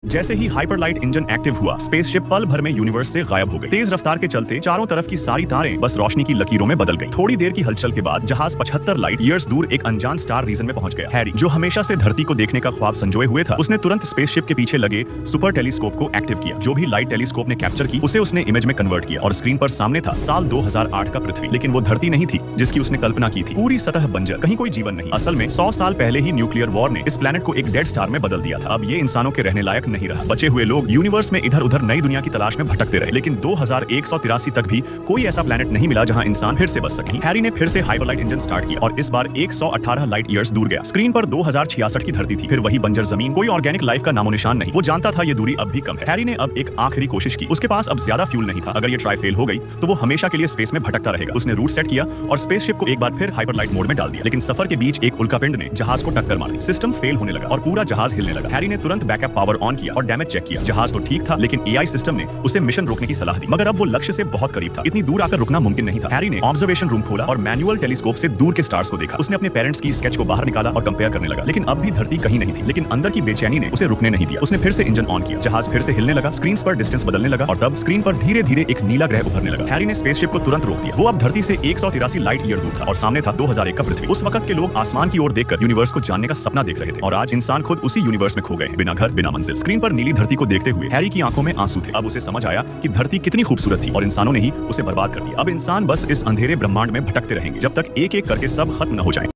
जैसे ही हाइपरलाइट engine active हुआ, spaceship पल भर में यूनिवर्स से गायब हो गई। तेज रफ्तार के चलते चारों तरफ की सारी तारें बस रोशनी की लकीरों में बदल गई। थोड़ी देर की हलचल के बाद जहाज 75 लाइट ईयर्स दूर एक अनजान स्टार रीजन में पहुंच गया। हैरी, जो हमेशा से धरती को देखने का ख्वाब संजोए हुए था, उसने तुरंत स्पेसशिप के पीछे लगे सुपर टेलीस्कोप को एक्टिव किया। जो भी लाइट टेलीस्कोप ने कैप्चर की, उसे उसने इमेज में कन्वर्ट किया और स्क्रीन पर सामने था साल 2008 का पृथ्वी। लेकिन वो धरती नहीं थी जिसकी उसने कल्पना की थी। पूरी सतह बंजर, कहीं कोई जीवन नहीं। असल में 100 साल पहले ही न्यूक्लियर वॉर ने इस प्लेनेट को एक डेड स्टार में बदल दिया था। अब ये इंसानों के रहने लायक नहीं रहा। बचे हुए लोग यूनिवर्स में इधर उधर नई दुनिया की तलाश में भटकते रहे, लेकिन 2183 तक भी कोई ऐसा प्लेनेट नहीं मिला जहां इंसान फिर से बस सके। हैरी ने फिर से हाइपरलाइट इंजन स्टार्ट किया और इस बार 118 लाइट ईयर्स दूर गया। स्क्रीन पर 2066 की धरती थी, फिर वही बंजर जमीन, कोई ऑर्गेनिक लाइफ का नामोनिशान नहीं। वो जानता था ये दूरी अब भी कम है। हैरी ने अब एक आखिरी कोशिश की। उसके पास अब ज्यादा फ्यूल नहीं था। अगर ये ट्राई फेल हो गई तो वो हमेशा के लिए स्पेस में भटकता रहेगा। उसने रूट सेट किया और स्पेसशिप को एक बार फिर हाइपरलाइट मोड में डाल दिया। लेकिन सफर के बीच एक उल्कापिंड ने जहाज को टक्कर मार दी। सिस्टम फेल होने लगा और पूरा जहाज हिलने लगा। हैरी ने तुरंत बैकअप पावर ऑन किया और डैमेज चेक किया। जहाज तो ठीक था, लेकिन एआई सिस्टम ने उसे मिशन रोकने की सलाह दी। मगर अब वो लक्ष्य से बहुत करीब था। इतनी दूर आकर रुकना मुमकिन नहीं था। हैरी ने ऑब्जर्वेशन रूम खोला और मैनुअल टेलीस्कोप से दूर के स्टार्स को देखा। उसने अपने पेरेंट्स की स्केच को बाहर निकाला और कंपेयर करने लगा। लेकिन अब भी धरती कहीं नहीं थी। लेकिन अंदर की बेचैनी ने उसे रुकने नहीं दिया। उसने फिर से इंजन ऑन किया। जहाज फिर से हिलने लगा। स्क्रीन पर डिस्टेंस बदलने लगा और तब स्क्रीन पर धीरे धीरे एक नीला ग्रह उभरने लगा। हैरी ने स्पेसशिप को तुरंत रोक दिया। वो अब धरती से 183 लाइट ईयर दूर था और सामने था 2001 का पृथ्वी। उस वक्त के लोग आसमान की ओर देखकर यूनिवर्स को जानने का सपना देख रहे थे और आज इंसान खुद उसी यूनिवर्स में खो गए, बिना घर बिना मंजिल। स्क्रीन पर नीली धरती को देखते हुए हैरी की आंखों में आंसू थे। अब उसे समझ आया कि धरती कितनी खूबसूरत थी और इंसानों ने ही उसे बर्बाद कर दिया। अब इंसान बस इस अंधेरे ब्रह्मांड में भटकते रहेंगे जब तक एक एक करके सब खत्म न हो जाए।